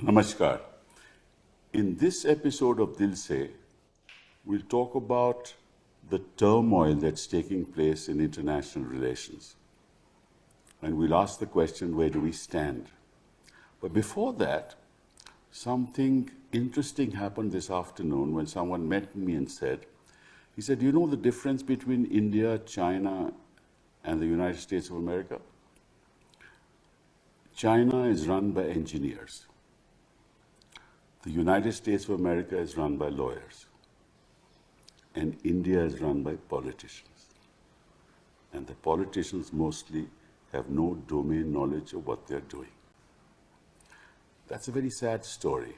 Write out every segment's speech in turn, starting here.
Namaskar. In this episode of Dil Se, we'll talk about the turmoil that's taking place in international relations. And we'll ask the question, where do we stand? But before that, something interesting happened this afternoon when someone met me and said, he said, you know the difference between India, China, and the United States of America? China is run by engineers. The United States of America is run by lawyers. And India is run by politicians. And the politicians mostly have no domain knowledge of what they're doing. That's a very sad story.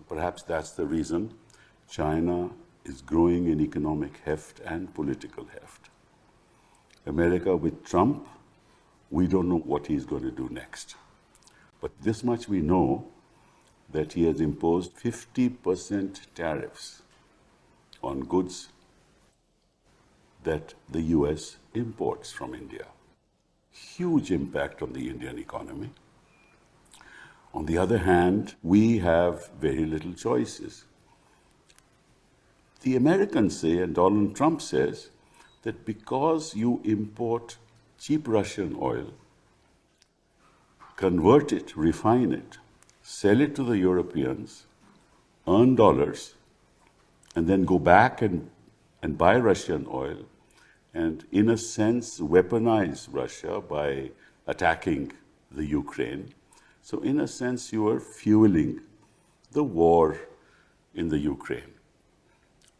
Perhaps that's the reason China is growing in economic heft and political heft. America with Trump, we don't know what he's going to do next. But this much we know, that he has imposed 50% tariffs on goods that the US imports from India. Huge impact on the Indian economy. On the other hand, we have very little choices. The Americans say, and Donald Trump says, that because you import cheap Russian oil, convert it, refine it, sell it to the Europeans, earn dollars, and then go back and buy Russian oil, and in a sense weaponize Russia by attacking the Ukraine. So in a sense you are fueling the war in the Ukraine.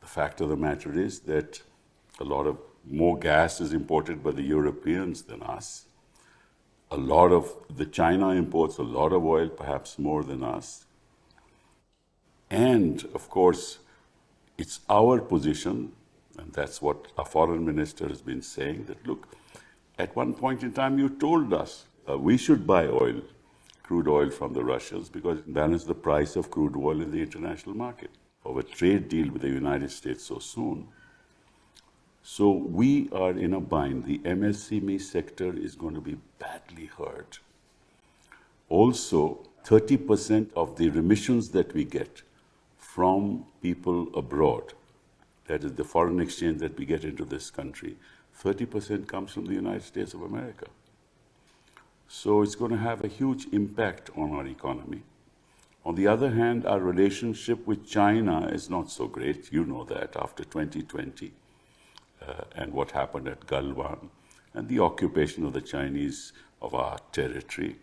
The fact of the matter is that a lot of more gas is imported by the Europeans than us. A lot of the China imports a lot of oil, perhaps more than us. And of course, it's our position, and that's what our foreign minister has been saying, that look, at one point in time you told us we should buy oil, crude oil from the Russians, because it balanced the price of crude oil in the international market. Of a trade deal with the United States so soon. So we are in a bind. The MSME sector is going to be badly hurt. Also, 30% of the remissions that we get from people abroad, that is the foreign exchange that we get into this country, 30% comes from the United States of America. So it's going to have a huge impact on our economy. On the other hand, our relationship with China is not so great. You know that after 2020. And what happened at Galwan, and the occupation of the Chinese of our territory.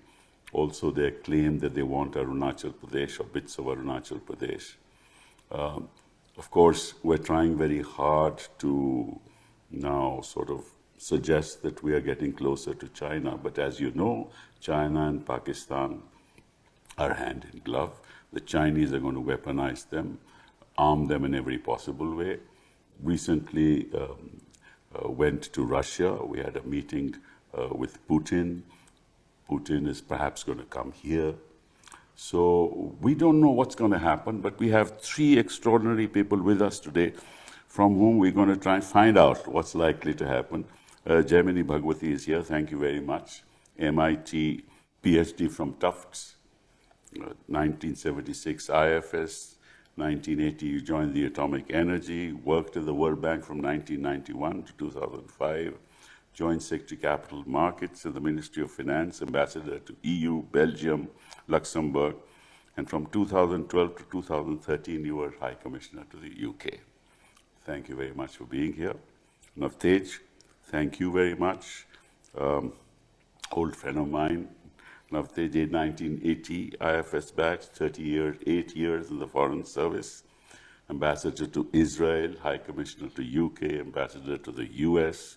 Also their claim that they want Arunachal Pradesh or bits of Arunachal Pradesh. Of course, we're trying very hard to now sort of suggest that we are getting closer to China. But as you know, China and Pakistan are hand in glove. The Chinese are going to weaponize them, arm them in every possible way. Recently went to Russia. We had a meeting with Putin. Putin is perhaps going to come here. So we don't know what's going to happen, but we have three extraordinary people with us today from whom we're going to try and find out what's likely to happen. Jaimini Bhagwati is here. Thank you very much. MIT, PhD from Tufts, 1976 IFS, 1980, you joined the Atomic Energy, worked at the World Bank from 1991 to 2005, joined Secretary Capital Markets in the Ministry of Finance, ambassador to EU, Belgium, Luxembourg, and from 2012 to 2013, you were High Commissioner to the UK. Thank you very much for being here. Navtej, thank you very much. Old friend of mine, Navtej, 1980, IFS batch, 30 years, 8 years in the Foreign Service, Ambassador to Israel, High Commissioner to UK, Ambassador to the US,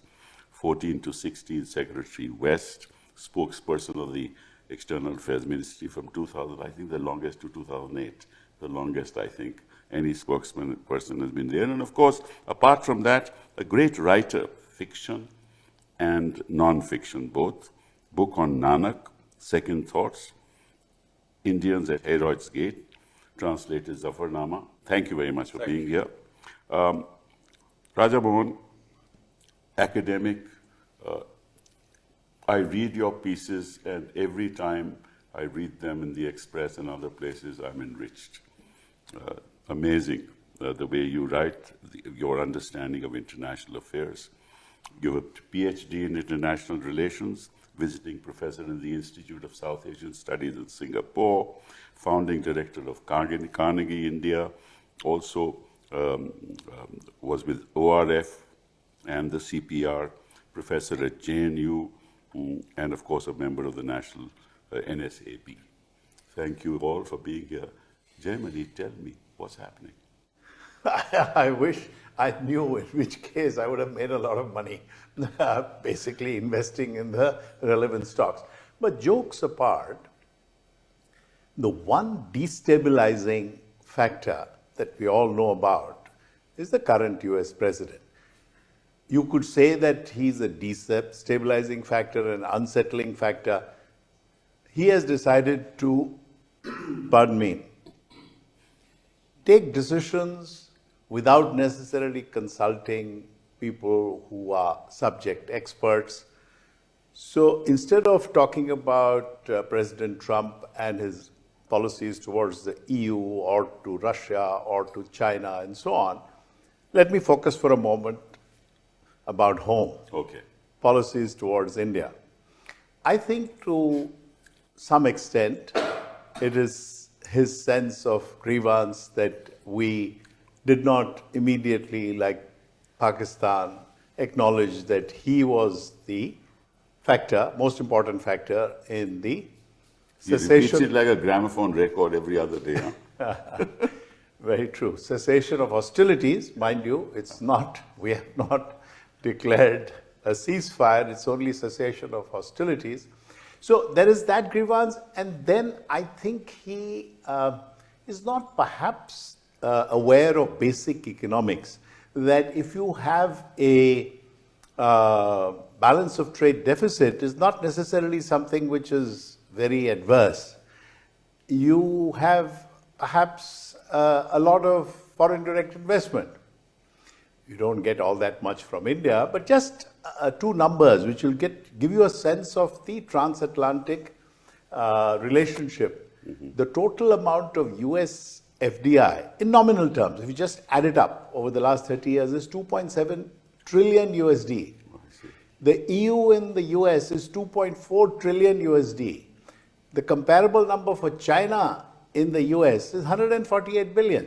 14 to 16, Secretary West, spokesperson of the External Affairs Ministry from 2000, I think the longest to 2008, the longest I think any spokesperson has been there. And of course, apart from that, a great writer, fiction and non-fiction both, book on Nanak, Second Thoughts, Indians at Herod's Gate, translated Zafarnama. Thank you very much for being here. Raja Bhavan, academic. I read your pieces, and every time I read them in the Express and other places, I'm enriched. Amazing the way you write, your understanding of international affairs. You have a PhD in international relations, visiting professor in the Institute of South Asian Studies in Singapore, founding director of Carnegie India, also was with ORF and the CPR, professor at JNU, and of course a member of the National NSAP. Thank you all for being here. Jayamani, tell me what's happening. I wish I knew, in which case I would have made a lot of money, basically investing in the relevant stocks. But jokes apart, the one destabilizing factor that we all know about is the current US president. You could say that he's a destabilizing factor, an unsettling factor. He has decided to, pardon me, take decisions without necessarily consulting people who are subject experts. So instead of talking about President Trump and his policies towards the EU or to Russia or to China and so on, let me focus for a moment about home. Okay. Policies towards India. I think to some extent it is his sense of grievance that we did not immediately, like Pakistan, acknowledge that he was the factor, most important factor in the cessation. He repeats it like a gramophone record every other day. Huh? Very true. Cessation of hostilities, mind you, it's not, we have not declared a ceasefire, it's only cessation of hostilities. So there is that grievance, and then I think he is not perhaps aware of basic economics, that if you have a balance of trade deficit, is not necessarily something which is very adverse. You have perhaps a lot of foreign direct investment. You don't get all that much from India, but just two numbers which will give you a sense of the transatlantic relationship. Mm-hmm. The total amount of US FDI, in nominal terms, if you just add it up over the last 30 years, is 2.7 trillion USD. The EU in the US is 2.4 trillion USD. The comparable number for China in the US is 148 billion.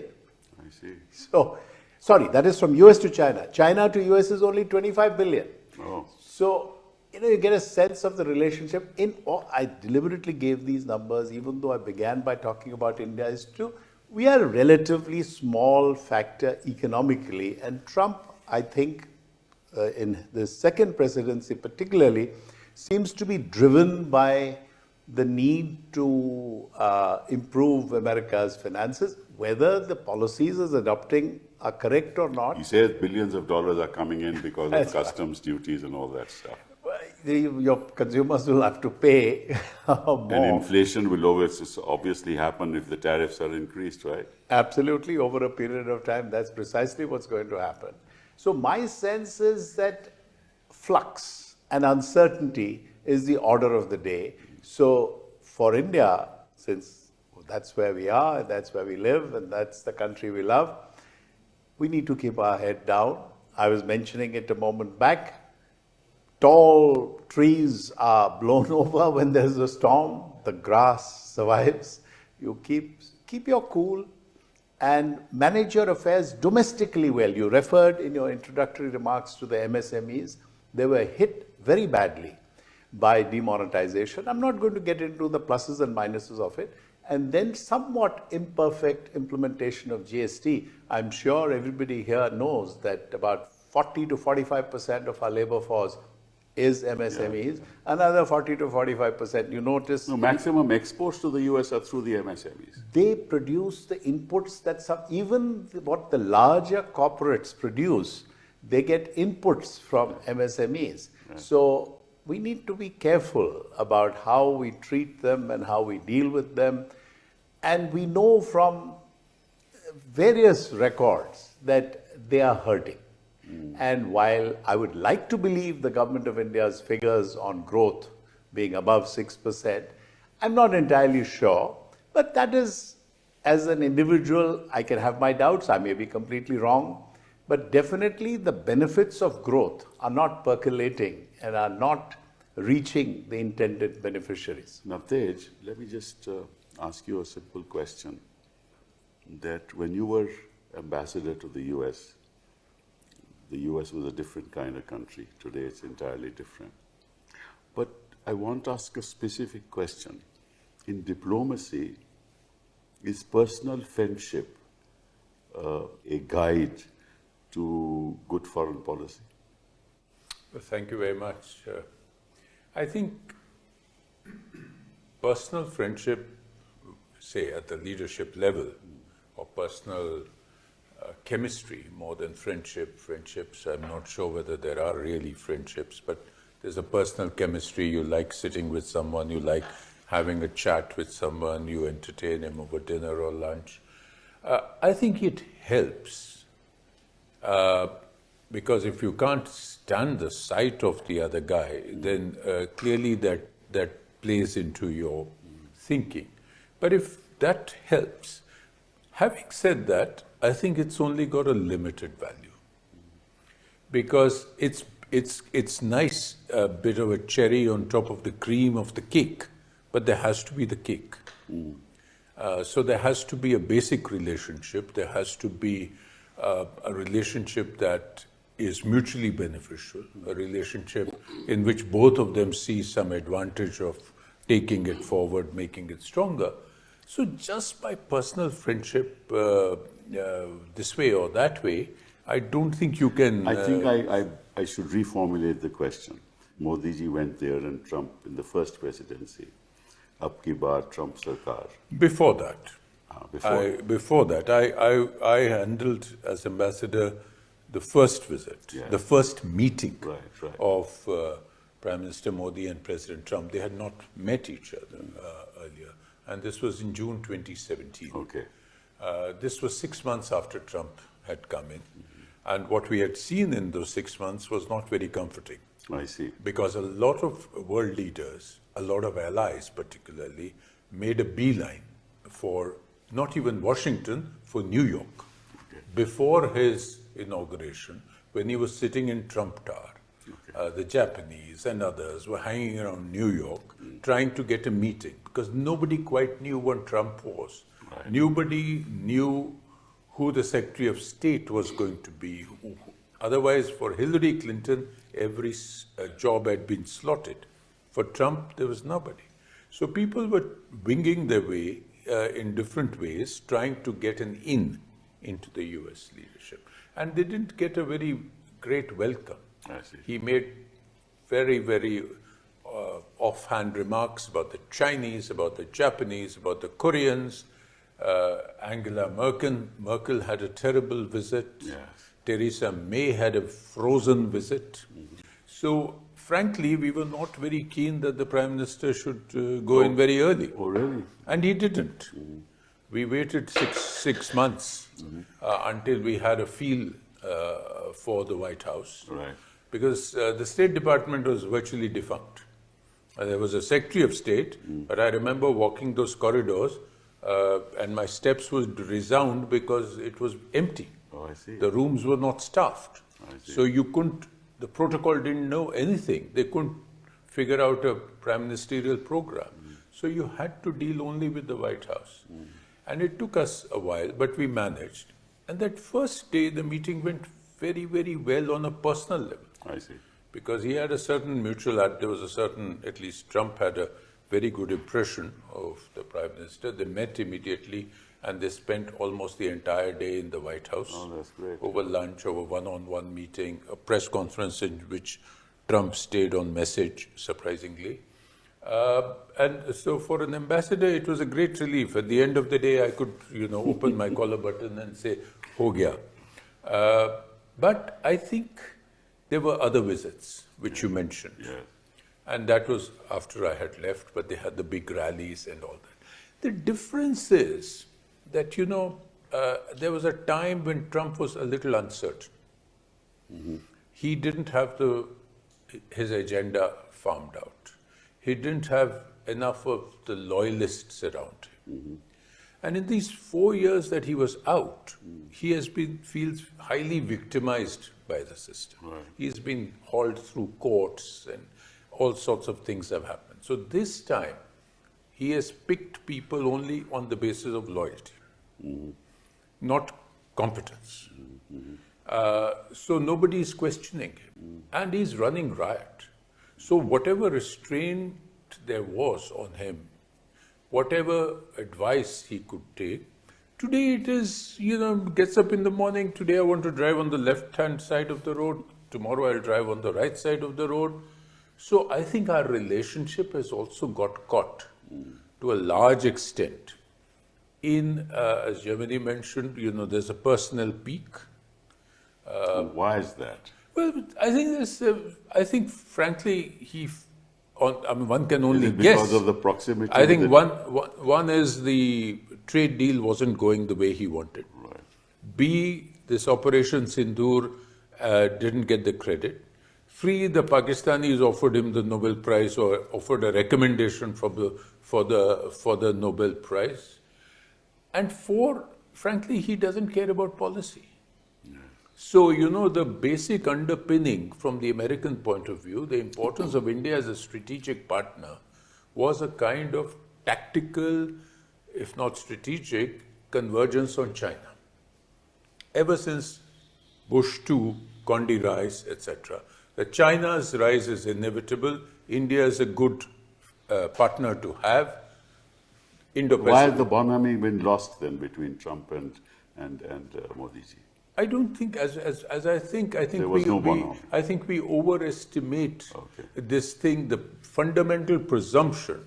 I see. So, sorry, that is from US to China. China to US is only 25 billion. Oh. So, you get a sense of the relationship. I deliberately gave these numbers, even though I began by talking about India, is to we are a relatively small factor economically, and Trump, I think, in the second presidency particularly, seems to be driven by the need to improve America's finances, whether the policies he's adopting are correct or not. He says billions of dollars are coming in because of customs duties and all that stuff. Your consumers will have to pay more. And inflation will obviously happen if the tariffs are increased, right? Absolutely, over a period of time, that's precisely what's going to happen. So my sense is that flux and uncertainty is the order of the day. So for India, since that's where we are, that's where we live, and that's the country we love, we need to keep our head down. I was mentioning it a moment back. Tall trees are blown over when there's a storm. The grass survives. You keep your cool and manage your affairs domestically well. You referred in your introductory remarks to the MSMEs. They were hit very badly by demonetization. I'm not going to get into the pluses and minuses of it. And then somewhat imperfect implementation of GST. I'm sure everybody here knows that about 40 to 45% of our labor force is MSMEs. Yeah. Another 40 to 45%. You notice... No, maximum exports to the US are through the MSMEs. They produce the inputs that even what the larger corporates produce, they get inputs from MSMEs. Right. So we need to be careful about how we treat them and how we deal with them. And we know from various records that they are hurting. And while I would like to believe the government of India's figures on growth being above 6%, I'm not entirely sure, but that is, as an individual, I can have my doubts. I may be completely wrong, but definitely the benefits of growth are not percolating and are not reaching the intended beneficiaries. Now, Tej, let me just ask you a simple question. That when you were ambassador to the US was a different kind of country. Today it's entirely different. But I want to ask a specific question. In diplomacy, is personal friendship a guide to good foreign policy? Well, thank you very much. I think personal friendship, say at the leadership level, or personal chemistry more than friendship. Friendships, I'm not sure whether there are really friendships, but there's a personal chemistry. You like sitting with someone, you like having a chat with someone, you entertain him over dinner or lunch. I think it helps because if you can't stand the sight of the other guy, then clearly that plays into your thinking. But if that helps, having said that, I think it's only got a limited value because it's nice, a bit of a cherry on top of the cream of the cake, but there has to be the cake. So there has to be a basic relationship. There has to be a relationship that is mutually beneficial, a relationship in which both of them see some advantage of taking it forward, making it stronger. So just by personal friendship, this way or that way, I don't think you can... I think I should reformulate the question. Modi ji went there and Trump in the first presidency. Ab ki baar Trump sarkar. Before that. Before I handled as ambassador the first visit, the first meeting of Prime Minister Modi and President Trump. They had not met each other earlier. And this was in June 2017. Okay. This was 6 months after Trump had come in. And what we had seen in those 6 months was not very comforting. I see. Because a lot of world leaders, a lot of allies particularly, made a beeline for not even Washington, for New York. Okay. Before his inauguration, when he was sitting in Trump Tower, the Japanese and others were hanging around New York trying to get a meeting because nobody quite knew what Trump was. Right. Nobody knew who the Secretary of State was going to be. Otherwise, for Hillary Clinton, every job had been slotted. For Trump, there was nobody. So people were winging their way in different ways, trying to get an in into the US leadership. And they didn't get a very great welcome. I see. He made very, very offhand remarks about the Chinese, about the Japanese, about the Koreans. Angela Merkel had a terrible visit. Yes. Theresa May had a frozen visit. So, frankly, we were not very keen that the Prime Minister should go in very early. Oh, really? And he didn't. We waited six months until we had a feel for the White House. Right. Because the State Department was virtually defunct. There was a Secretary of State, but I remember walking those corridors and my steps would resound because it was empty. Oh, I see. The rooms were not staffed. I see. So you couldn't, the protocol didn't know anything. They couldn't figure out a prime ministerial program. So you had to deal only with the White House. And it took us a while, but we managed. And that first day, the meeting went very, very well on a personal level. I see. Because he had a certain mutual, there was a certain, at least Trump had a very good impression of the Prime Minister. They met immediately and they spent almost the entire day in the White House. Oh, that's great. Over lunch, over one-on-one meeting, a press conference in which Trump stayed on message, surprisingly. And so for an ambassador, it was a great relief. At the end of the day, I could, open my collar button and say, "Ho gaya." But I think there were other visits, which you mentioned. Yes. And that was after I had left, but they had the big rallies and all that. The difference is that, there was a time when Trump was a little uncertain. He didn't have his agenda farmed out. He didn't have enough of the loyalists around him. And in these 4 years that he was out, he has feels highly victimized by the system. Right. He's been hauled through courts and all sorts of things have happened. So this time, he has picked people only on the basis of loyalty, not competence. So nobody is questioning him. And he's running riot. So whatever restraint there was on him, whatever advice he could take, today it is, gets up in the morning, today I want to drive on the left-hand side of the road, tomorrow I'll drive on the right side of the road. So I think our relationship has also got caught to a large extent in, as Germany mentioned, there's a personal peak. Why is that? Well, I think frankly, one can only Is it guess. because of the proximity? I think one is the trade deal wasn't going the way he wanted. Right. B, this Operation Sindoor didn't get the credit. The Pakistanis offered him the Nobel Prize or offered a recommendation for the Nobel Prize. And 4, frankly, he doesn't care about policy. So, the basic underpinning from the American point of view, the importance of India as a strategic partner was a kind of tactical, if not strategic, convergence on China. Ever since Bush II, Condi rise, etc. China's rise is inevitable. India is a good partner to have. Why has the bonhomie been lost then between Trump and Modi ji? I don't think, I think There was no bonhomie. I think we overestimate this thing, the fundamental presumption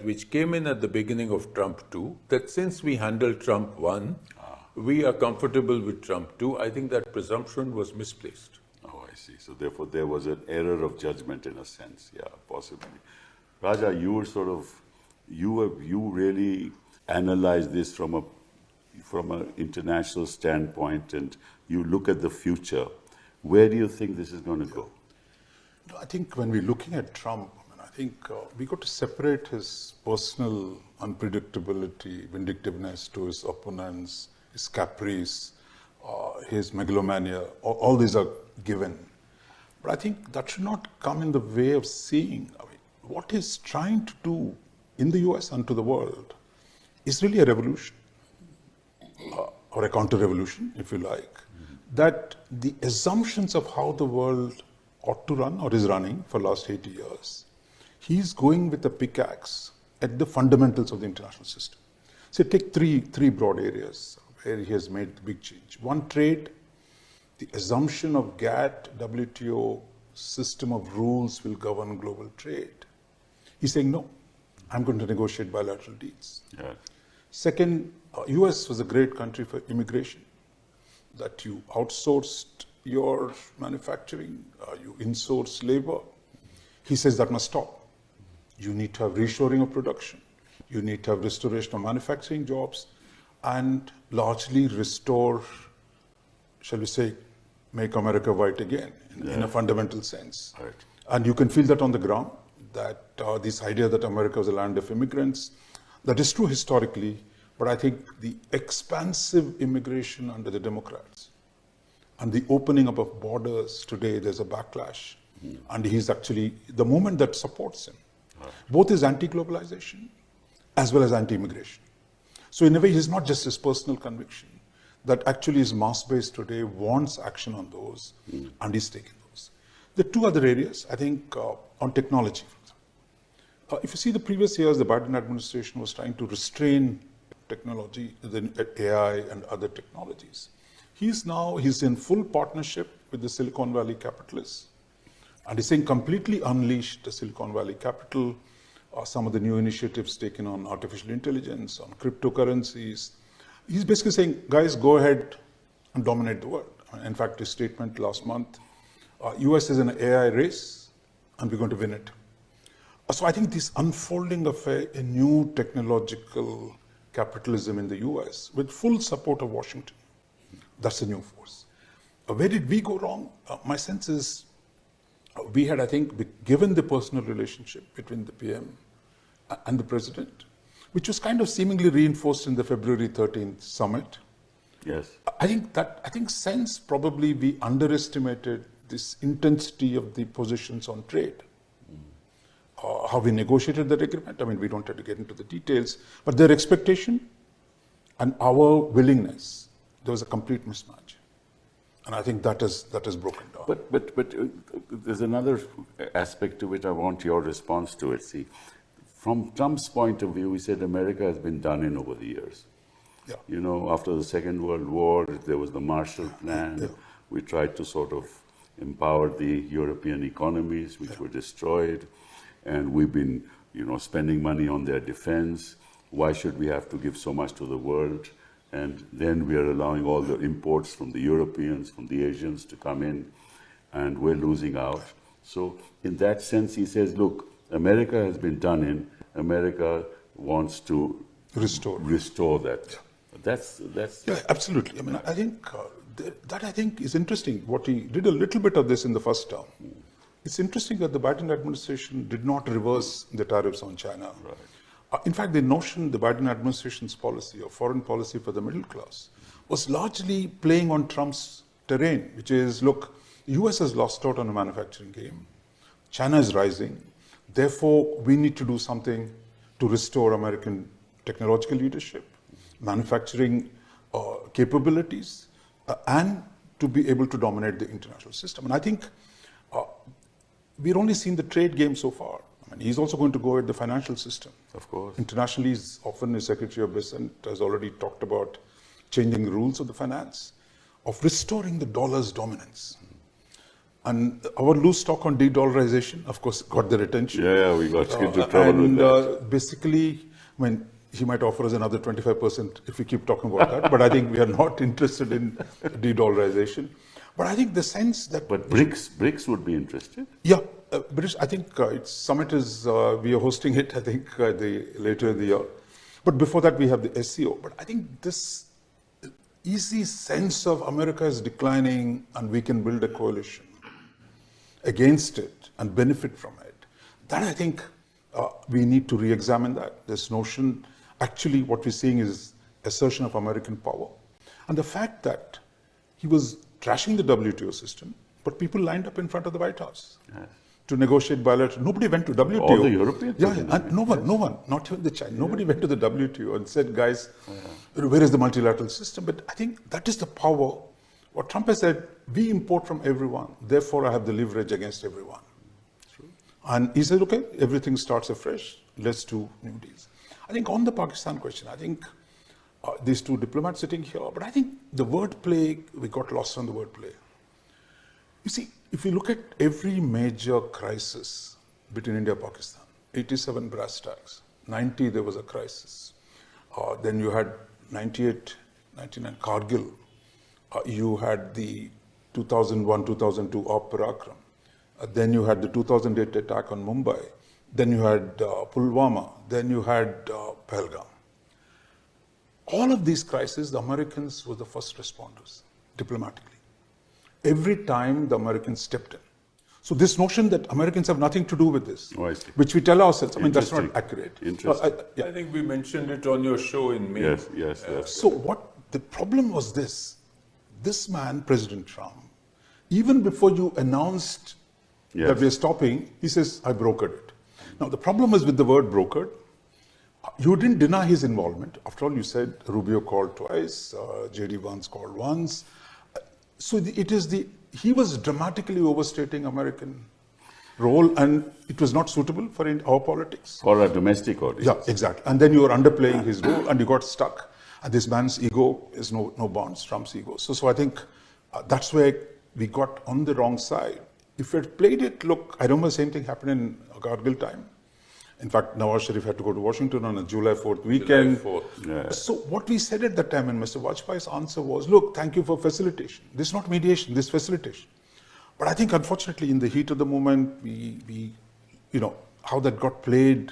which came in at the beginning of Trump 2, that since we handled Trump 1, we are comfortable with Trump 2. I think that presumption was misplaced. Oh, I see. So therefore there was an error of judgment in a sense. Yeah, possibly. Raja, you were you really analyzed this from an international standpoint, and you look at the future. Where do you think this is going to go? I think when we're looking at Trump, I think we got to separate his personal unpredictability, vindictiveness to his opponents, his caprice, his megalomania. All these are given. But I think that should not come in the way of seeing what he's trying to do in the US and to the world is really a revolution. Or a counter-revolution, if you like, that the assumptions of how the world ought to run or is running for the last 80 years, he's going with a pickaxe at the fundamentals of the international system. So take three broad areas where he has made the big change. One, trade. The assumption of GATT, WTO system of rules will govern global trade. He's saying, no, I'm going to negotiate bilateral deals. Yeah. Second, US was a great country for immigration, that you outsourced your manufacturing, you insourced labor. He says that must stop. You need to have reshoring of production. You need to have restoration of manufacturing jobs and largely restore, shall we say, make America white again in a fundamental sense. Right. And you can feel that on the ground, that this idea that America was a land of immigrants, that is true historically, but I think the expansive immigration under the Democrats and the opening up of borders today, there's a backlash. And he's actually the movement that supports him. Both is anti-globalization as well as anti-immigration. So in a way, he's not just his personal conviction, that actually his mass base today wants action on those, and he's taking those. The two other areas, I think, on technology. If you see the previous years, the Biden administration was trying to restrain technology, the AI and other technologies. He's in full partnership with the Silicon Valley capitalists, and he's saying completely unleash the Silicon Valley capital, some of the new initiatives taken on artificial intelligence, on cryptocurrencies. He's basically saying, guys, go ahead and dominate the world. In fact, his statement last month, US is in an AI race, and we're going to win it. So I think this unfolding of a new technological capitalism in the US with full support of Washington, that's a new force. Where did we go wrong? My sense is we had, I think, given the personal relationship between the PM and the president, which was kind of seemingly reinforced in the February 13th summit. Yes. I think since probably we underestimated this intensity of the positions on trade. How we negotiated that agreement, I mean, we don't have to get into the details, but their expectation and our willingness, there was a complete mismatch. And I think that is broken down. But there's another aspect to it. I want your response to it. See, from Trump's point of view, he said America has been done in over the years. Yeah. You know, after the Second World War, there was the Marshall Plan. Yeah. We tried to sort of empower the European economies, which were destroyed. And we've been, you know, spending money on their defense. Why should we have to give so much to the world? And then we are allowing all the imports from the Europeans, from the Asians to come in, and we're losing out. So in that sense, he says, look, America has been done in. America wants to restore that. That's yeah, absolutely. I mean, I think that I think is interesting. What he did a little bit of this in the first term. It's interesting that the Biden administration did not reverse the tariffs on China. Right. In fact, the notion, the Biden administration's policy or foreign policy for the middle class was largely playing on Trump's terrain, which is, look, the US has lost out on a manufacturing game. China is rising. Therefore, we need to do something to restore American technological leadership, manufacturing capabilities, and to be able to dominate the international system. And I think we've only seen the trade game so far. I mean, he's also going to go at the financial system. Of course. Internationally, often the Secretary of Besant has already talked about changing the rules of the finance, of restoring the dollar's dominance. And our loose talk on de-dollarization, of course, got their attention. Yeah, we got into trouble with that. Basically, I mean, he might offer us another 25% if we keep talking about that, but I think we are not interested in de-dollarization. But I think the sense that... But BRICS would be interested? Yeah, British, I think its summit is, we are hosting it, I think, later in the year. But before that, we have the SCO. But I think this easy sense of America is declining and we can build a coalition against it and benefit from it, that I think we need to re-examine that. This notion, actually what we're seeing is assertion of American power. And the fact that he was trashing the WTO system, but people lined up in front of the White House to negotiate bilateral. Nobody went to WTO. All the Europeans? Yeah, and no one, not even the China. Nobody went to the WTO and said, guys, where is the multilateral system? But I think that is the power. What Trump has said, we import from everyone, therefore I have the leverage against everyone. True. And he said, okay, everything starts afresh, let's do new deals. I think on the Pakistan question, I think these two diplomats sitting here, but I think the wordplay, we got lost on the wordplay. You see, if you look at every major crisis between India and Pakistan, 87 brass tacks, 90 there was a crisis. Then you had 98, 99 Kargil. You had the 2001-2002 Op Parakram. Then you had the 2008 attack on Mumbai. Then you had Pulwama. Then you had Pahalgam. All of these crises, the Americans were the first responders, diplomatically. Every time the Americans stepped in. So this notion that Americans have nothing to do with this, which we tell ourselves, I mean, that's not accurate. Interesting. I think we mentioned it on your show in May. Yes. So what the problem was this man, President Trump, even before you announced that we're stopping, he says, I brokered it. Now, the problem is with the word brokered, you didn't deny his involvement. After all, you said Rubio called twice, J.D. Vance called once. So he was dramatically overstating American role, and it was not suitable for our politics. For a domestic audience. Yeah, exactly. And then you were underplaying his role, and you got stuck. And this man's ego is no bounds, Trump's ego. So I think that's where we got on the wrong side. If we had played it, look, I remember the same thing happened in Kargil time. In fact, Nawaz Sharif had to go to Washington on a July 4th weekend. July 4th. Yeah. So what we said at that time, and Mr. Vajpayee's answer was, look, thank you for facilitation. This is not mediation, this is facilitation. But I think, unfortunately, in the heat of the moment, we how that got played.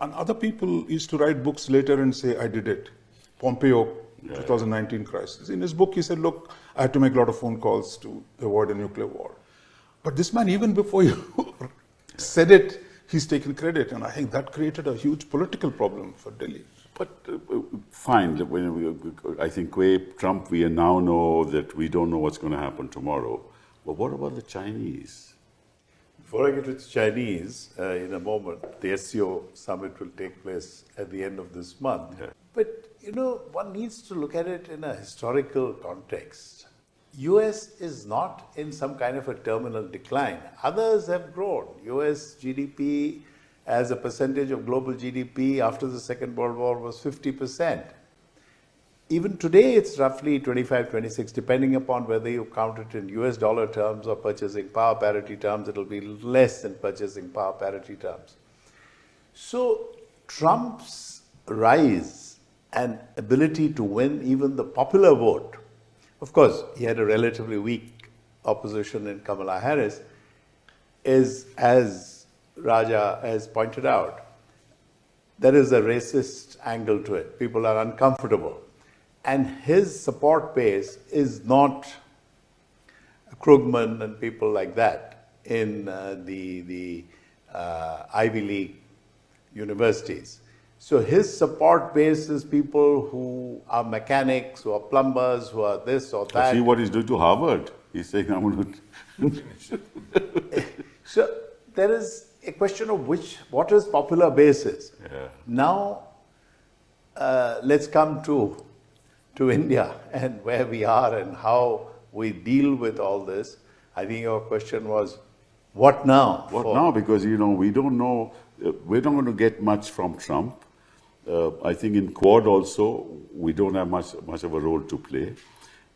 And other people used to write books later and say, I did it. Pompeo, 2019 crisis. In his book, he said, look, I had to make a lot of phone calls to avoid a nuclear war. But this man, even before you said it, he's taken credit. And I think that created a huge political problem for Delhi. But fine, I think Trump, we now know that we don't know what's going to happen tomorrow. But what about the Chinese? Before I get to the Chinese, in a moment, the SCO summit will take place at the end of this month. Yeah. But, one needs to look at it in a historical context. US is not in some kind of a terminal decline. Others have grown. US GDP as a percentage of global GDP after the Second World War was 50%. Even today, it's roughly 25, 26, depending upon whether you count it in US dollar terms or purchasing power parity terms, it'll be less than purchasing power parity terms. So Trump's rise and ability to win even the popular vote, of course, he had a relatively weak opposition in Kamala Harris, is, as Raja has pointed out, there is a racist angle to it. People are uncomfortable. And his support base is not Krugman and people like that in the Ivy League universities. So his support base is people who are mechanics, who are plumbers, who are this or that. See what he's doing to Harvard. He's saying, I'm going to... So there is a question of what is popular basis. Yeah. Now, let's come to India and where we are and how we deal with all this. I think your question was, what now? What now? Because, we don't know, we're not going to get much from Trump. I think in Quad also, we don't have much of a role to play.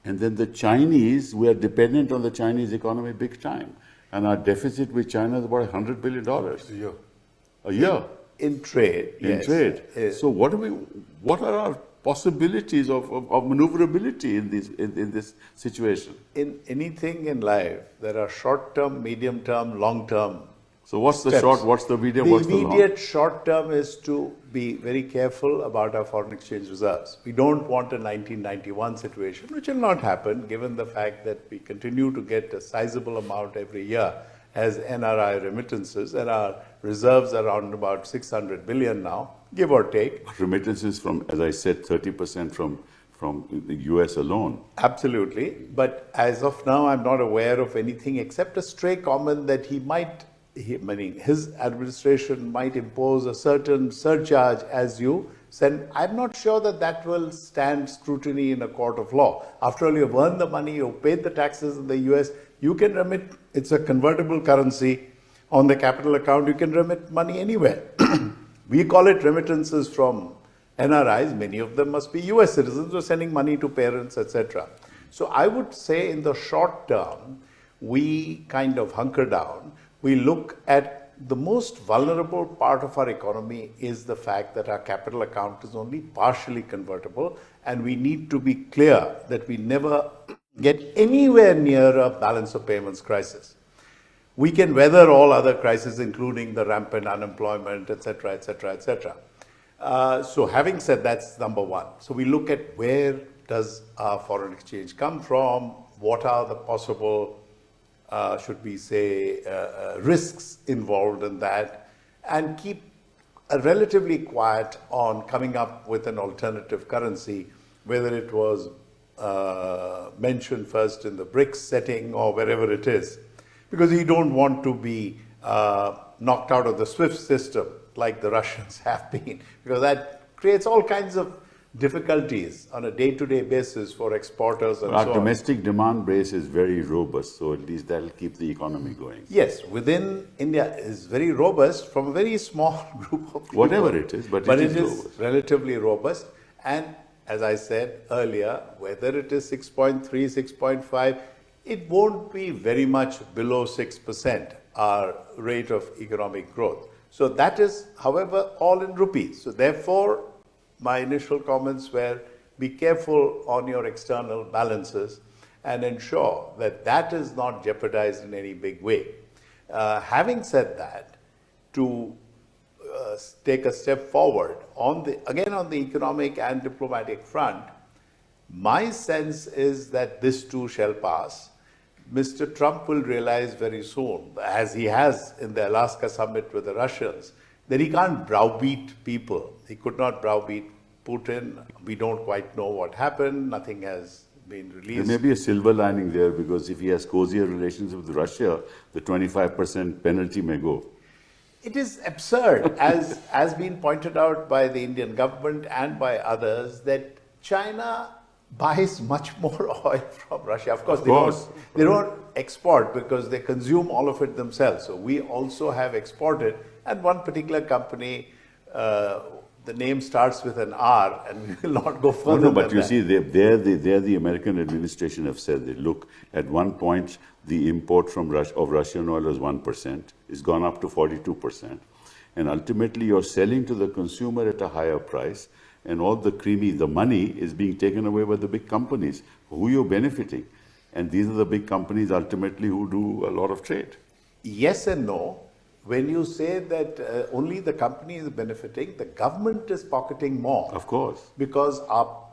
And then the Chinese, we are dependent on the Chinese economy big time. And our deficit with China is about $100 billion. A year. A year. In trade, In yes. trade. So what are our possibilities of maneuverability in this situation? In anything in life, there are short-term, medium-term, long-term. So what's the steps. short, what's the medium, The what's the long? immediate short-term is to be very careful about our foreign exchange reserves. We don't want a 1991 situation, which will not happen given the fact that we continue to get a sizable amount every year as NRI remittances, and our reserves are around about 600 billion now, give or take. Remittances from, as I said, 30% from the US alone. Absolutely. But as of now, I'm not aware of anything except a stray comment that his administration might impose a certain surcharge as you send. I'm not sure that will stand scrutiny in a court of law. After all, you've earned the money, you've paid the taxes in the US, you can remit, it's a convertible currency on the capital account, you can remit money anywhere. We call it remittances from NRIs, many of them must be US citizens who are sending money to parents, etc. So I would say in the short term, we kind of hunker down. We look at the most vulnerable part of our economy is the fact that our capital account is only partially convertible, and we need to be clear that we never get anywhere near a balance of payments crisis. We can weather all other crises, including the rampant unemployment, etc., etc., etc. So having said that's number one. So we look at where does our foreign exchange come from, what are the possible should we say, risks involved in that, and keep relatively quiet on coming up with an alternative currency, whether it was mentioned first in the BRICS setting or wherever it is, because you don't want to be knocked out of the SWIFT system like the Russians have been, because that creates all kinds of difficulties on a day-to-day basis for exporters and so on. Our domestic demand base is very robust, so at least that'll keep the economy going. Yes, within India is very robust from a very small group of people. Whatever it is, but it is robust. Relatively robust. And as I said earlier, whether it is 6.3, 6.5, it won't be very much below 6%, our rate of economic growth. So that is, however, all in rupees. So therefore, my initial comments were, be careful on your external balances and ensure that that is not jeopardized in any big way. Having said that, to take a step forward, on the economic and diplomatic front, my sense is that this too shall pass. Mr. Trump will realize very soon, as he has in the Alaska summit with the Russians, that he can't browbeat people. He could not browbeat Putin. We don't quite know what happened. Nothing has been There released. may be a silver lining there because if he has cozier relations with Russia, the 25% penalty may go. It is absurd, as has been pointed out by the Indian government and by others, that China buys much more oil from Russia. Of course, they don't export because they consume all of it themselves. So we also have exported, and one particular company, the name starts with an R, and we will not go further. No, but than you that. see, the American administration have said that, look, at one point, the import from of Russian oil was 1%, it's gone up to 42%. And ultimately, you're selling to the consumer at a higher price, and all the money is being taken away by the big companies. Who are you benefiting? And these are the big companies ultimately who do a lot of trade. Yes and no. When you say that only the company is benefiting, the government is pocketing more. Of course. Because our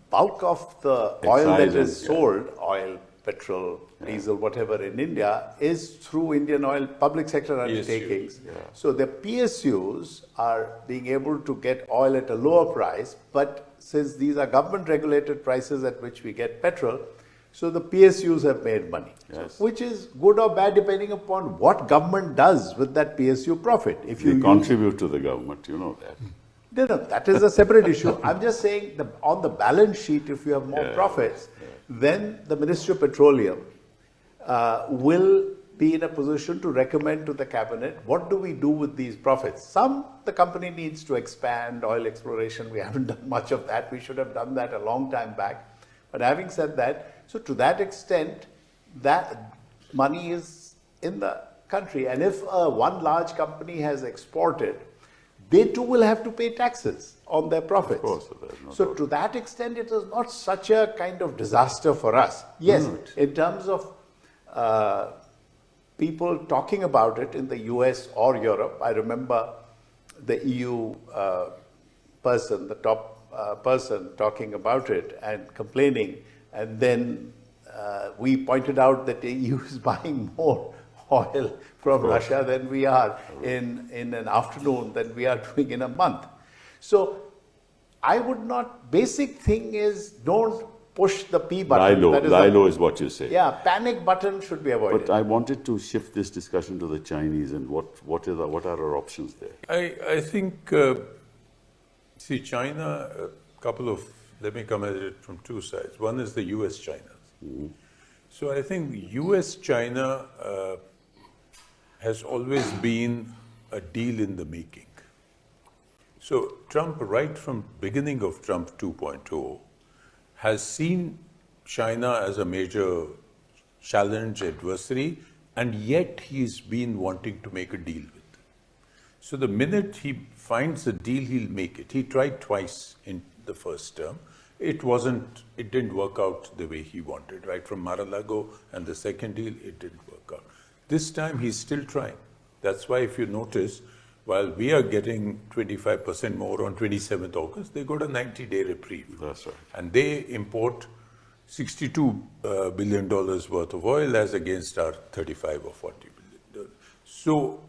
bulk of the oil that Excise is and- sold, oil, petrol, diesel, whatever in India, is through Indian oil public sector undertakings. So the PSUs are being able to get oil at a lower price, but since these are government regulated prices at which we get petrol, so the PSUs have made money, Yes. which is good or bad depending upon what government does with that PSU profit. If They you contribute to the government, you know that. no, that is a separate issue. I'm just saying on the balance sheet, if you have more profits, then the Ministry of Petroleum will be in a position to recommend to the cabinet, what do we do with these profits? The company needs to expand oil exploration. We haven't done much of that. We should have done that a long time back. But having said that, so to that extent, that money is in the country. And if one large company has exported, they too will have to pay taxes on their profits. Of course, there's no So doubt. to that extent, it is not such a kind of disaster for us. Yes, in terms of people talking about it in the US or Europe, I remember the EU person, the top person talking about it and complaining, and then we pointed out that the EU is buying more oil from Russia than we are in an afternoon than we are doing in a month. So I would not, basic thing is don't push the P button. Lie low is what you say. Yeah, panic button should be avoided. But I wanted to shift this discussion to the Chinese and what are our options there? I think, see, China, let me come at it from two sides. One is the US-China. So I think US-China has always been a deal in the making. So Trump, right from beginning of Trump 2.0, has seen China as a major challenge, adversary, and yet he's been wanting to make a deal with them. So the minute he finds a deal, he'll make it. He tried twice in the first term. It didn't work out the way he wanted, right? From Mar-a-Lago and the second deal, it didn't work out. This time, he's still trying. That's why if you notice, while we are getting 25% more on 27th August, they got a 90-day reprieve. That's right. And they import $62 billion worth of oil as against our 35 or 40 billion. So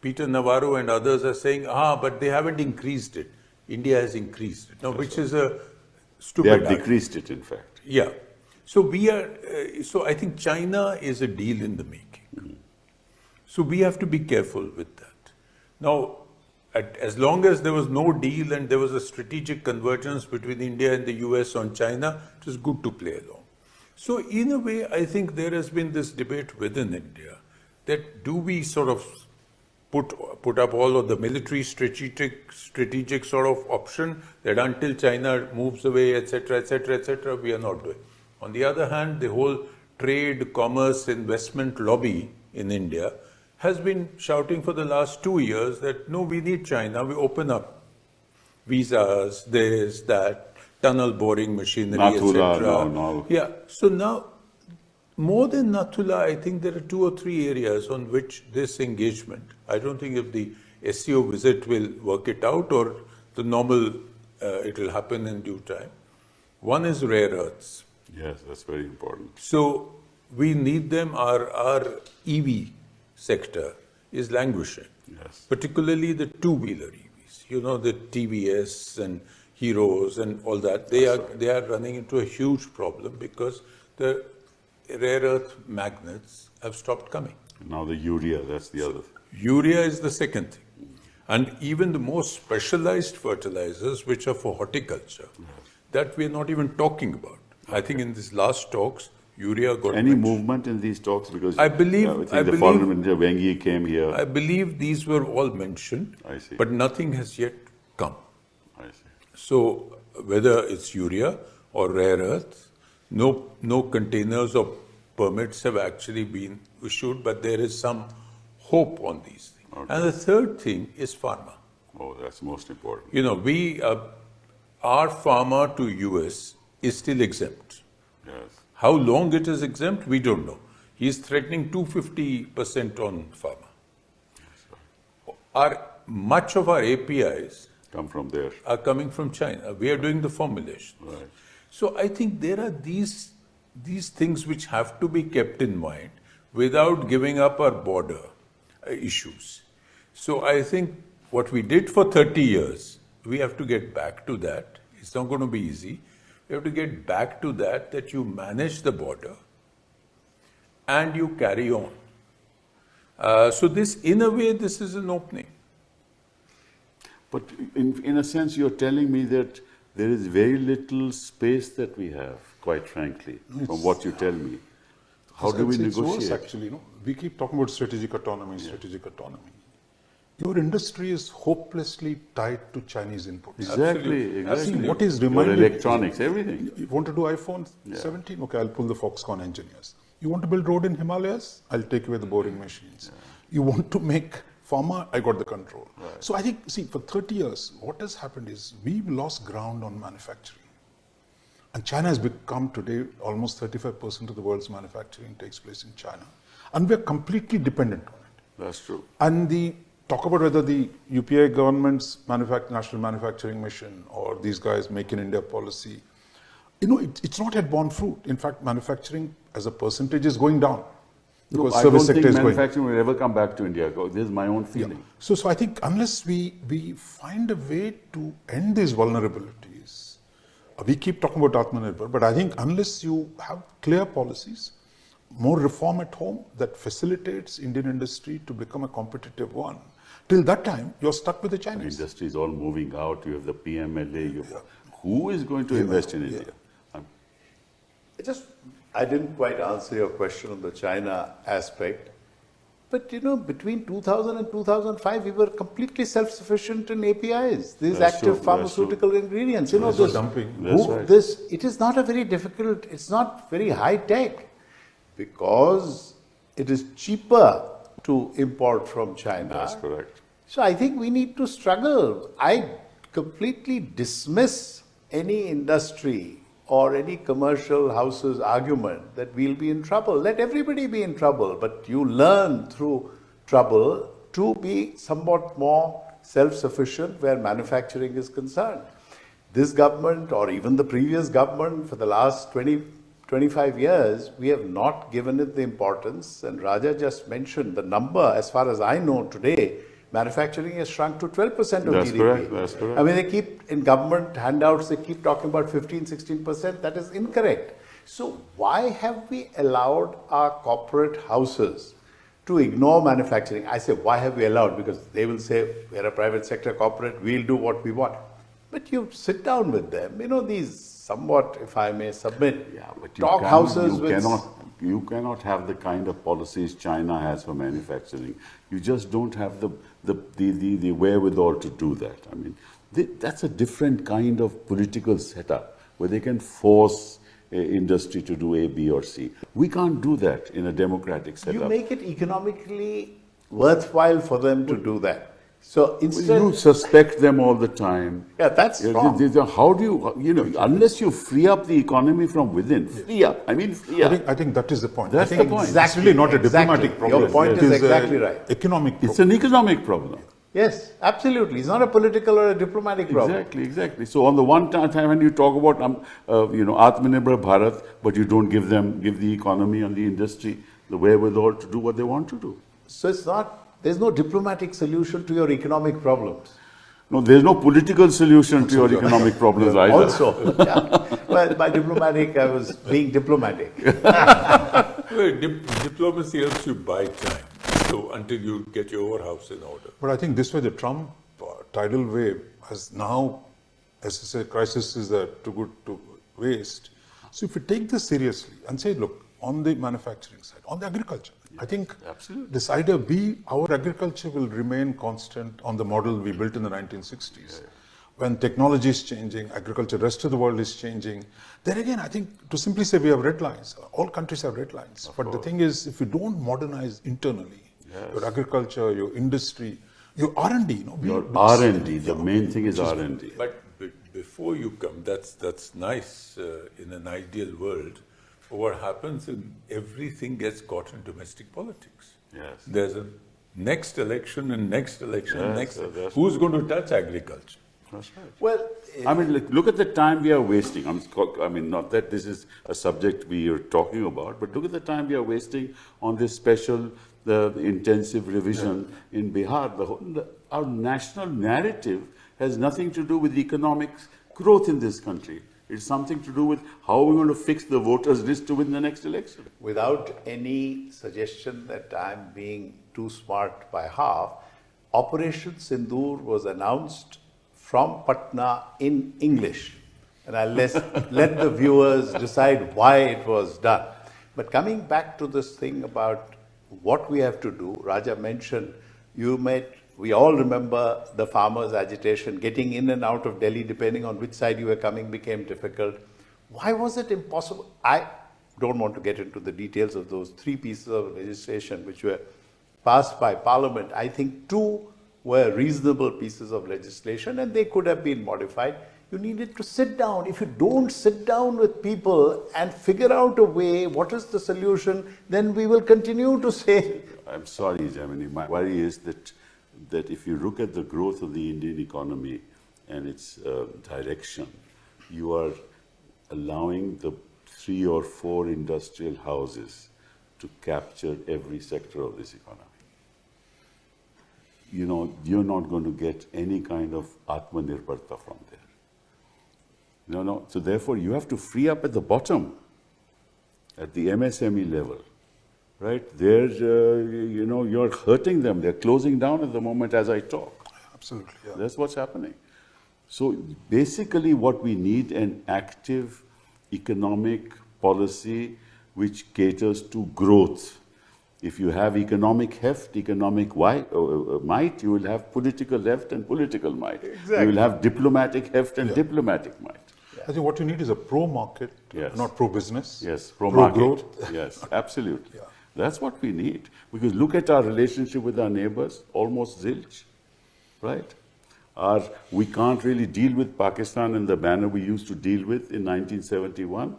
Peter Navarro and others are saying, but they haven't increased it. India has increased it. Now, which is a stupid They have argument. decreased it, in fact. Yeah. So we are, so I think China is a deal in the making. So we have to be careful with that. Now, as long as there was no deal and there was a strategic convergence between India and the US on China, it was good to play along. So in a way, I think there has been this debate within India that do we sort of put up all of the military strategic sort of option that until China moves away, etc., we are not doing. On the other hand, the whole trade, commerce, investment lobby in India has been shouting for the last 2 years that no, we need China, we open up visas, this, that, tunnel boring machinery, Nathula, etc. no. Yeah, so now, more than Nathula, I think there are 2 or 3 areas on which this engagement, I don't think if the SCO visit will work it out or the normal, it will happen in due time. One is rare earths. Yes, that's very important. So we need them. Our EV sector is languishing, Yes. particularly the two-wheeler EVs. You know, the TVS and Heroes and all that. They are running into a huge problem because the rare earth magnets have stopped coming. Now the urea, that's the other. Urea is the second thing. And even the most specialized fertilizers, which are for horticulture, that we're not even talking about. I think in these last talks, urea got Any mentioned. movement in these talks? Because I believe- I think I the believe- foreign minister Wang Yi came here. I believe these were all mentioned, I see. but nothing has yet come. I see. So whether it's urea or rare earth, no containers or permits have actually been issued, but there is some hope on these things. Okay. And the third thing is pharma. Oh, that's most important. You know, our pharma to US is still exempt. Yes. How long it is exempt, we don't know. He's threatening 250% on pharma. Much of our APIs Come from there. are coming from China. We are doing the formulation. Right. So I think there are these things which have to be kept in mind without giving up our border issues. So I think what we did for 30 years, we have to get back to that. It's not going to be easy. We have to get back to that you manage the border and you carry on. So this, in a way, this is an opening. But in a sense, you're telling me that there is very little space that we have, quite frankly, from what you tell me. How do we It's worse, negotiate? actually, we keep talking about strategic autonomy, strategic autonomy. Your industry is hopelessly tied to Chinese inputs. Exactly, exactly. See, what is Your reminded- electronics, everything. You want to do iPhone 17? Okay, I'll pull the Foxconn engineers. You want to build road in Himalayas? I'll take away the boring machines. You want to make pharma? I got the control. So I think, see, for 30 years, what has happened is we've lost ground on manufacturing. And China has become today almost 35% of the world's manufacturing takes place in China. And we're completely dependent on it. That's true. And talk about whether the UPA government's national manufacturing mission or these guys Make in India policy, it's not yet borne fruit. In fact, manufacturing as a percentage is going down. Because I don't service think sector is going. manufacturing will ever come back to India. This is my own feeling. So I think unless we find a way to end these vulnerabilities, we keep talking about Atmanirbhar, but I think unless you have clear policies, more reform at home that facilitates Indian industry to become a competitive one, till that time, you're stuck with the The Chinese. industry is all moving out. You have the PMLA. Who is going to invest in India? I didn't quite answer your question on the China aspect. But between 2000 and 2005, we were completely self-sufficient in APIs, these That's active true, pharmaceutical ingredients. That's dumping. That's right. It is not a very difficult, it's not very high tech because it is cheaper to import from China. That's correct. So I think we need to struggle. I completely dismiss any industry or any commercial house's argument that we'll be in trouble. Let everybody be in trouble, but you learn through trouble to be somewhat more self-sufficient where manufacturing is concerned. This government or even the previous government for the last 25 years, we have not given it the importance, and Raja just mentioned the number. As far as I know today, manufacturing has shrunk to 12% of That's GDP. correct, that's correct. I mean, they keep, in government handouts, they keep talking about 15, 16%. That is incorrect. So why have we allowed our corporate houses to ignore manufacturing? I say, why have we allowed? Because they will say, we're a private sector corporate, we'll do what we want. But you sit down with them, these somewhat, if I may submit, talk houses with... You cannot have the kind of policies China has for manufacturing. You just don't have the wherewithal to do that. I mean, that's a different kind of political setup where they can force industry to do A, B, or C. We can't do that in a democratic setup. You make it economically worthwhile for them to do that. So instead... You suspect them all the time. Yeah, that's wrong. How do you, unless you free up the economy from within, free up. I mean, free up. I think that is the point. That's I think the point. It's really not a diplomatic Exactly. problem. Your point It is a exactly right. Economic problem. It's an economic problem. Yes, absolutely. It's not a political or a diplomatic problem. Exactly. So on the one time when you talk about Atmanirbhar Bharat, but you don't give the economy and the industry the wherewithal to do what they want to do. So there's no diplomatic solution to your economic problems. No, there's no political solution to your economic problems either. Also, yeah. Well, by diplomatic, I was being diplomatic. Well, diplomacy helps you buy time. So until you get your house in order. But I think this way, the Trump tidal wave has now, as I say, crisis is too good to waste. So if we take this seriously and say, look, on the manufacturing side, on the agriculture, I think absolutely. this idea our agriculture will remain constant on the model we built in the 1960s. When technology is changing, agriculture, rest of the world is changing. Then again, I think to simply say we have red lines, all countries have red lines. But the thing is, if you don't modernize internally, your agriculture, your industry, your R&D. Your R&D, the main thing is R&D. But before you come, that's nice in an ideal world. What happens is everything gets caught in domestic politics. Yes. There's a next election and next election and Yes, next. Who's going to touch agriculture? That's right. Well, I mean, look at the time we are wasting. I mean, not that this is a subject we are talking about, but look at the time we are wasting on this special, the intensive revision in Bihar. Our national narrative has nothing to do with economic growth in this country. It's something to do with how we're going to fix the voters list to win the next election. without any suggestion that I'm being too smart by half, Operation Sindoor was announced from Patna in English. And I'll let the viewers decide why it was done. But coming back to this thing about what we have to do, Raja mentioned, we all remember the farmers' agitation. Getting in and out of Delhi, depending on which side you were coming, became difficult. Why was it impossible? I don't want to get into the details of those 3 pieces of legislation which were passed by Parliament. I think 2 were reasonable pieces of legislation and they could have been modified. You needed to sit down. If you don't sit down with people and figure out a way, what is the solution, then we will continue to say. I'm sorry, Jamini. My worry is that if you look at the growth of the Indian economy and its direction, you are allowing the 3 or 4 industrial houses to capture every sector of this economy. You're not going to get any kind of Atmanirbharta from there. No. So therefore, you have to free up at the bottom, at the MSME level. Right? There, you're hurting them. They're closing down at the moment as I talk. Absolutely, yeah. That's what's happening. So basically what we need an active economic policy which caters to growth. If you have economic heft, economic might, you will have political heft and political might. Exactly. You will have diplomatic heft and diplomatic might. I think what you need is a pro-market, not pro-business. Yes, pro-market. Pro-growth. Yes, absolutely. Yeah. That's what we need. Because look at our relationship with our neighbors, almost zilch, right? We can't really deal with Pakistan in the manner we used to deal with in 1971,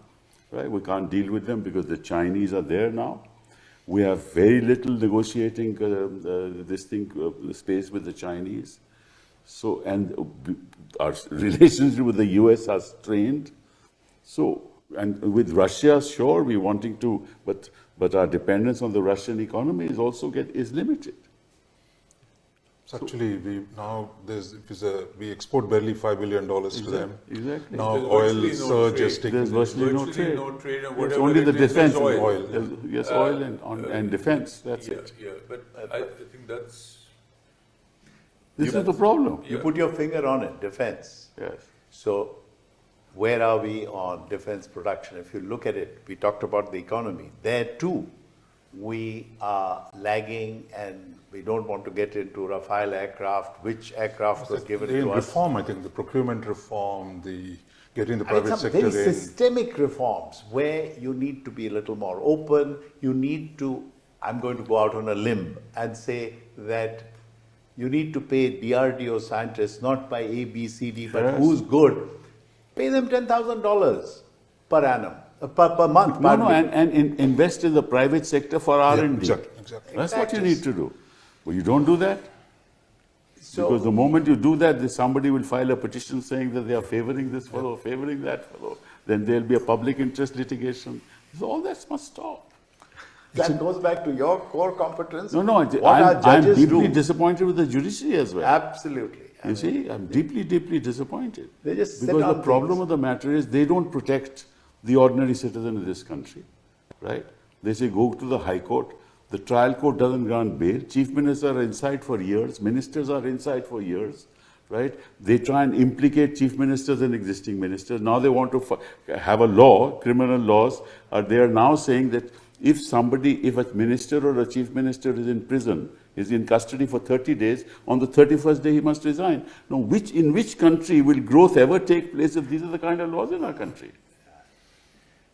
right? We can't deal with them because the Chinese are there now. We have very little negotiating space with the Chinese. So, and our relationship with the US are strained. So, and with Russia, sure, we're wanting to, but our dependence on the Russian economy is also limited. So actually, we export barely $5 billion to them. Exactly. Now There's oil virtually no surge trade. is taking. There's virtually no trade. And It's whatever only the it is, defense. there's oil. Yes, oil and defense. That's it. Yeah, but I think that's... This is the problem. You put your finger on it, defense. Yes. So where are we on defense production? If you look at it, we talked about the economy. There too, we are lagging and we don't want to get into Rafale aircraft, which aircraft was given to us. Reform, I think, the procurement reform, the getting the I mean, private some sector very in. systemic reforms where you need to be a little more open. You need to, I'm going to go out on a limb and say that you need to pay DRDO scientists not by A, B, C, D, but who's good. Pay them $10,000 per annum, per month. No, and invest in the private sector for R&D. Exactly. That's what you need to do. Well, you don't do that. Because the moment you do that, somebody will file a petition saying that they are favoring this fellow, favoring that fellow. Then there'll be a public interest litigation. So all that must stop. That goes back to your core competence. No, what our I'm judges deeply do. disappointed with the judiciary as well. Absolutely. You see, I'm deeply, deeply disappointed. They just sit because the on problem things. of the matter is they don't protect the ordinary citizen of this country, right? They say go to the High Court. The trial court doesn't grant bail. Chief ministers are inside for years. Ministers are inside for years, right? They try and implicate chief ministers and existing ministers. Now they want to have a law, criminal laws. They are now saying that if a minister or a chief minister is in prison, is in custody for 30 days, on the 31st day he must resign. Now, in which country will growth ever take place if these are the kind of laws in our country?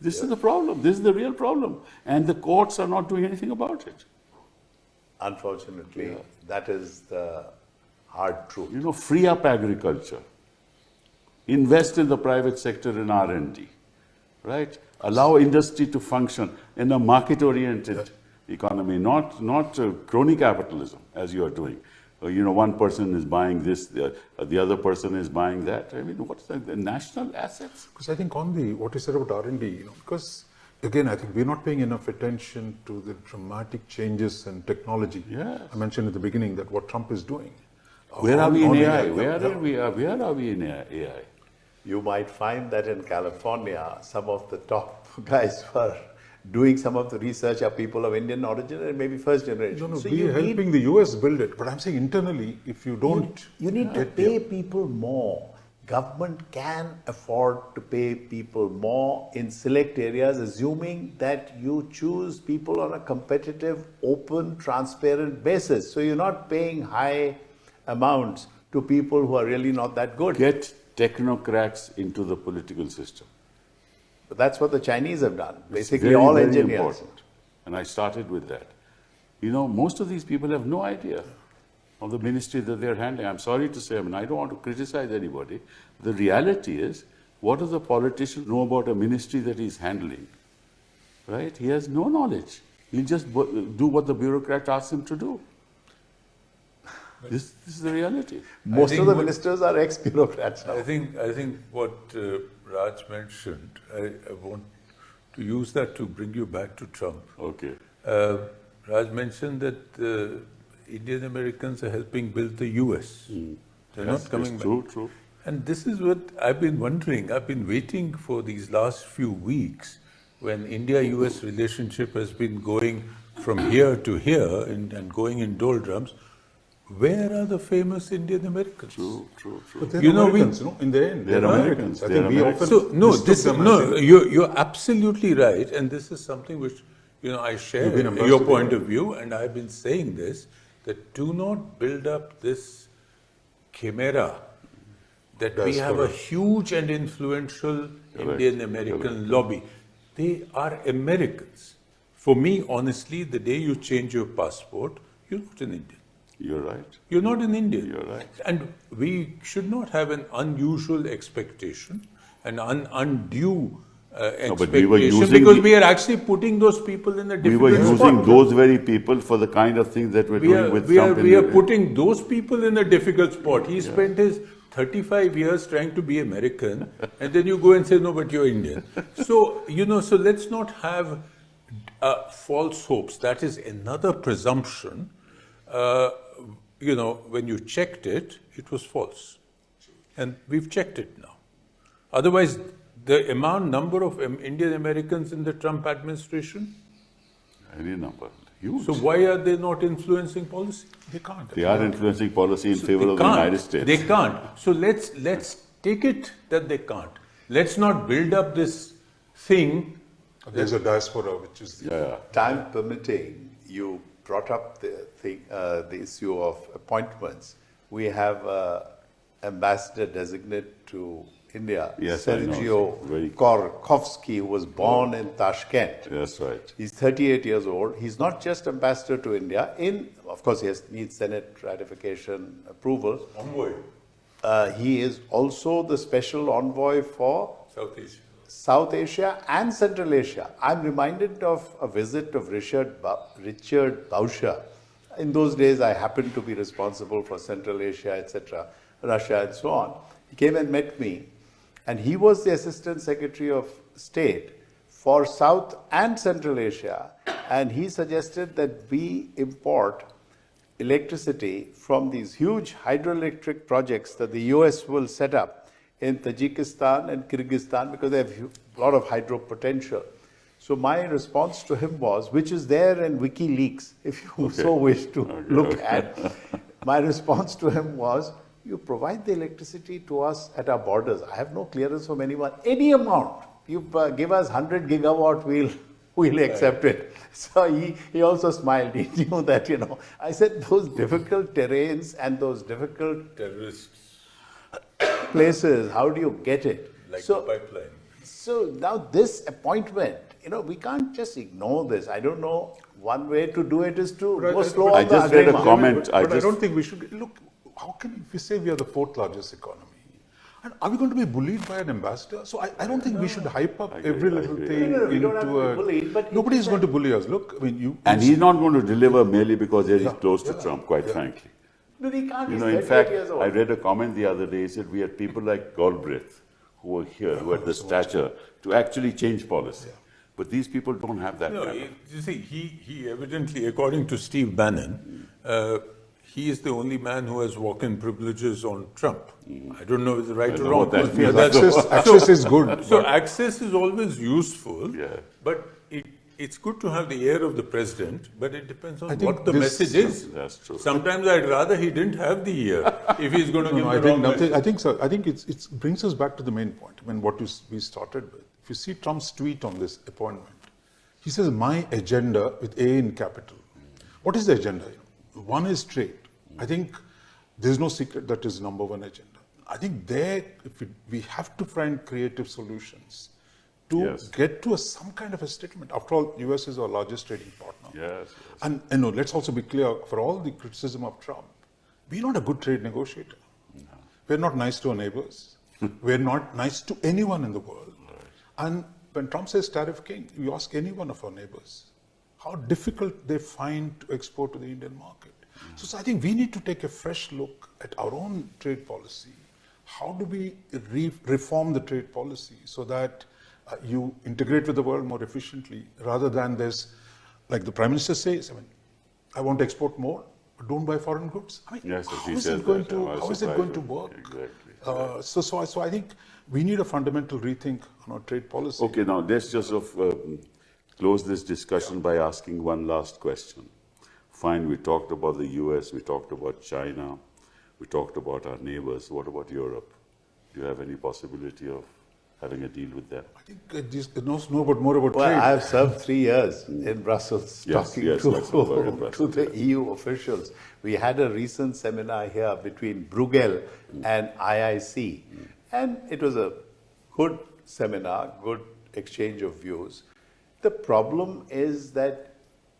This is the problem. This is the real problem. And the courts are not doing anything about it. Unfortunately, that is the hard truth. You know, free up agriculture. Invest in the private sector in R&D, right? Allow industry to function in a market-oriented economy, not crony capitalism, as you are doing. One person is buying this, the other person is buying that. I mean, what's the national assets? Because I think on what you said about R&D, because again, I think we're not paying enough attention to the dramatic changes in technology. Yes. I mentioned at the beginning that what Trump is doing. Where are we in AI? Yeah. Where are we in AI? You might find that in California, some of the top guys who are doing some of the research are people of Indian origin and maybe first generation. No, So we're helping the US build it. But I'm saying internally, if you don't... You need to pay people more. Government can afford to pay people more in select areas, assuming that you choose people on a competitive, open, transparent basis. So you're not paying high amounts to people who are really not that good. Get technocrats into the political system. But that's what the Chinese have done. It's Basically, very, all very engineers. important. And I started with that. Most of these people have no idea of the ministry that they're handling. I'm sorry to say, I don't want to criticize anybody. The reality is, what does a politician know about a ministry that he's handling? Right? He has no knowledge. He'll just do what the bureaucrat asks him to do. This is the reality. Most of the ministers are ex-bureaucrats now. I think what Raj mentioned, I want to use that to bring you back to Trump. Okay. Raj mentioned that Indian Americans are helping build the US. They're not coming back. True. And this is what I've been wondering. I've been waiting for these last few weeks when India-US relationship has been going from here to here and going in doldrums. Where are the famous Indian Americans? True. But they're Americans, in the end. They're Americans. I They're think we Americans. often mistook them as you're absolutely right, and this is something which I share You've been your ambassador. point of view, and I've been saying this, that do not build up this chimera that we That's have correct. a huge and influential Correct. Indian American lobby. They are Americans. For me, honestly, the day you change your passport, you're not an Indian. You're right. You're not an Indian. You're right. And we should not have an unusual expectation, an undue but we were expectation, using because the- we are actually putting those people in a We difficult were using spot. those very people for the kind of things that we're doing with Trump. We are putting those people in a difficult spot. He spent his 35 years trying to be American, and then you go and say, no, but you're Indian. So, so let's not have false hopes. That is another presumption. When you checked it, it was false. And we've checked it now. Otherwise, the number of Indian Americans in the Trump administration, Any number. Huge. so why are they not influencing policy? They can't. They are influencing policy in favor They of the can't. United States. They can't. So let's take it that they can't. Let's not build up this thing. There's a diaspora, which is the... Yeah. Time permitting, you brought up the issue of appointments. We have ambassador designate to India, Yes, I know. Sergio Very- Korkovsky, who was born in Tashkent. That's right. He's 38 years old. He's not just ambassador to India. Of course, he needs Senate ratification approval. Envoy, He is also the special envoy for South Asia. South Asia and Central Asia. I'm reminded of a visit of Richard Bauscher In those days, I happened to be responsible for Central Asia, etc., Russia, and so on. He came and met me, and he was the Assistant Secretary of State for South and Central Asia, and he suggested that we import electricity from these huge hydroelectric projects that the US will set up in Tajikistan and Kyrgyzstan because they have a lot of hydro potential. So my response to him was, which is there in WikiLeaks, if you so wish to look at, my response to him was, you provide the electricity to us at our borders. I have no clearance from anyone. Any amount. You give us 100 gigawatt, we'll accept it. So he also smiled. He knew that, I said, those difficult terrains and those difficult Terrorists, places, how do you get it? like the pipeline. So now this appointment, we can't just ignore this. I don't know. One way to do it is to go slow on I the just read a agreement. comment. But I don't think we should look. How can if we say we are the fourth largest economy? And are we going to be bullied by an ambassador? So I don't think we should hype up every little thing No, we don't have into to be a. bullied, but Nobody is going to bully us. Look, I mean, you. And he's not going to deliver merely because he's close to Trump, quite frankly. No, they can't. You He's know, in 38 fact, years old. I read a comment the other day, he said we had people like Galbraith who were here, who had the stature to actually change policy. But these people don't have that. No, kind of- you see, he evidently, according to Steve Bannon, he is the only man who has walk-in privileges on Trump. I don't know if it's right I or know wrong. what that but means. that's- Access is good. So access is always useful, Yeah. but it's good to have the ear of the president, but it depends on I think what the this- message is. That's true. Sometimes I'd rather he didn't have the ear if he's going to give I the think wrong nothing. message. I think so. I think it brings us back to the main point. I mean, what we started with. If you see Trump's tweet on this appointment, he says, "My agenda with A in capital." What is the agenda? One is trade. I think there's no secret that is number one agenda. I think if we have to find creative solutions to Yes. get to some kind of a settlement. After all, US is our largest trading partner. Yes, And let's also be clear, for all the criticism of Trump, we're not a good trade negotiator. We're not nice to our neighbors. We're not nice to anyone in the world. And when Trump says tariff king, you ask any one of our neighbors how difficult they find to export to the Indian market. So I think we need to take a fresh look at our own trade policy. How do we reform the trade policy so that you integrate with the world more efficiently rather than there's, like the Prime Minister says, I want to export more, but don't buy foreign goods. Yes, how he is says it going that. to I was how is it going to surprised. work? Exactly. So I think we need a fundamental rethink on our trade policy. Okay, now let's just close this discussion by asking one last question. Fine, we talked about the US, we talked about China, we talked about our neighbors. What about Europe? Do you have any possibility of having a deal with them? I think this knows more about Well, trade. I have served 3 years in Brussels Yes, talking yes, Luxembourg and to Brussels, the yes. EU officials. We had a recent seminar here between Bruegel and IIC. And it was a good seminar, good exchange of views. The problem is that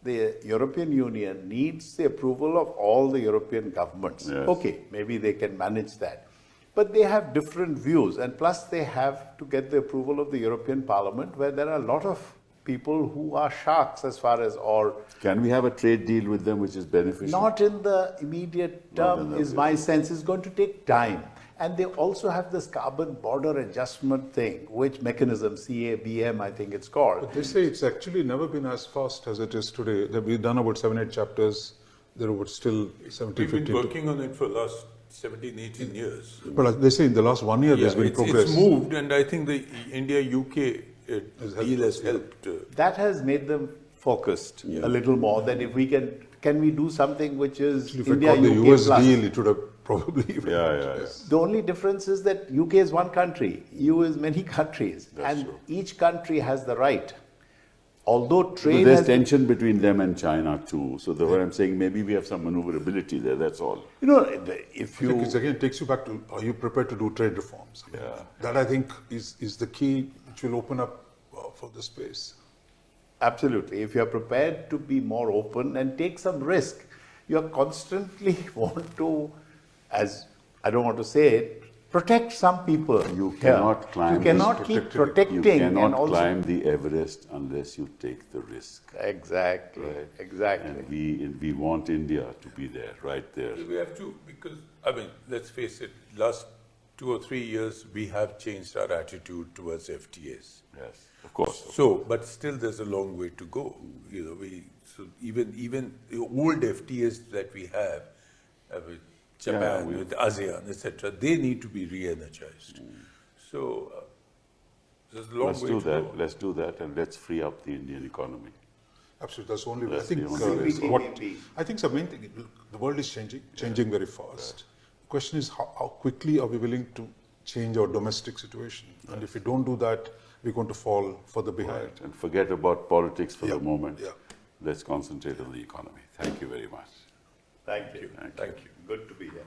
the European Union needs the approval of all the European governments. Yes. Okay, maybe they can manage that. But they have different views, and plus they have to get the approval of the European Parliament, where there are a lot of people who are sharks as far as, or Can we have a trade deal with them which is beneficial? not in the immediate Not in term, the is my sense. It's going to take time. And they also have this carbon border adjustment thing, which mechanism, CABM, I think it's called. They say it's actually never been as fast as it is today. We've done about 7-8 chapters. There are still 70, We've been 50. working on it for the last 17, 18 years. But they say in the last 1 year there's been progress. It's moved, and I think the India-UK deal has helped. That has made them focused a little more, that if we can we do something which is If I India, got the UK US plus. deal, it would have probably even Yeah. The only difference is that UK is one country, EU is many countries, and true. each country has the right. Although trade There's has tension between them and China too. So what I'm saying, maybe we have some maneuverability there, that's all. if I think it again takes you back to, are you prepared to do trade reforms? That I think is the key which will open up for the space. Absolutely. If you're prepared to be more open and take some risk, you're constantly want to, as I don't want to say it, protect some people. You here. cannot climb. You cannot keep protecting. You cannot and also, climb the Everest unless you take the risk. Exactly. Exactly. And we want India to be there, right there. We have to, because, I mean, let's face it, last 2 or 3 years, we have changed our attitude towards FTAs. Yes, of course. So, but still there's a long way to go. You know, so even the old FTAs that we have with Japan, with ASEAN, etc., they need to be re-energized. So, there's a long Let's way do to that. go. Let's do that, and let's free up the Indian economy. Absolutely, that's the only way. I That's think the only way. I think the main thing. The world is changing very fast. The question is how quickly are we willing to change our domestic situation? And if we don't do that, we're going to fall further behind. Right. And forget about politics for the moment. Yeah. Let's concentrate on the economy. Thank you very much. Thank you. Thank you. Good to be here.